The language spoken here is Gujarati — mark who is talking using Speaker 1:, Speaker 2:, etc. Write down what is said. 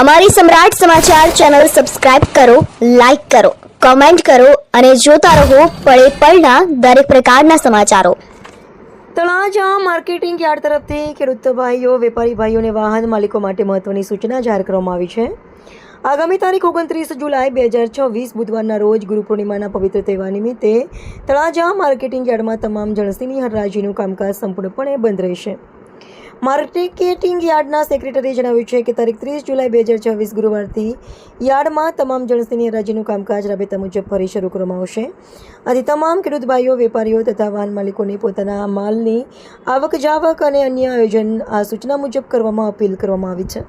Speaker 1: અમારી સમ્રાટ સમાચાર ચેનલ સબસ્ક્રાઇબ કરો, લાઈક કરો, કમેન્ટ કરો અને જોતા રહો પળે પળના દરેક પ્રકારના સમાચારો.
Speaker 2: તળાજા માર્કેટિંગ યાર્ડ તરફથી ખેડૂત ભાઈઓ, વેપારી ભાઈઓ અને વાહન માલિકો માટે મહત્વની સૂચના જાહેર કરવામાં આવી છે. આગામી તારીખ 29 જુલાઈ 2026 બુધવારના રોજ ગુરુ પૂર્ણિમાના પવિત્ર તહેવાર નિમિત્તે તળાજા માર્કેટિંગ યાર્ડમાં તમામ જણસીની હરાજીનું કામકાજ સંપૂર્ણપણે બંધ રહેશે. માર્કેટિંગ યાર્ડના સેક્રેટરીએ જણાવ્યું છે કે તારીખ 30 જુલાઈ 2026 ગુરુવારથી યાર્ડમાં તમામ જણસીની હરાજીનું કામકાજ રાબેતા મુજબ ફરી શરૂ કરવામાં આવશે. આથી તમામ ખેડૂત ભાઈઓ, વેપારીઓ તથા વાહન માલિકોને પોતાના માલની આવક જાવક અને અન્ય આયોજન આ સૂચના મુજબ કરવામાં અપીલ કરવામાં આવી છે.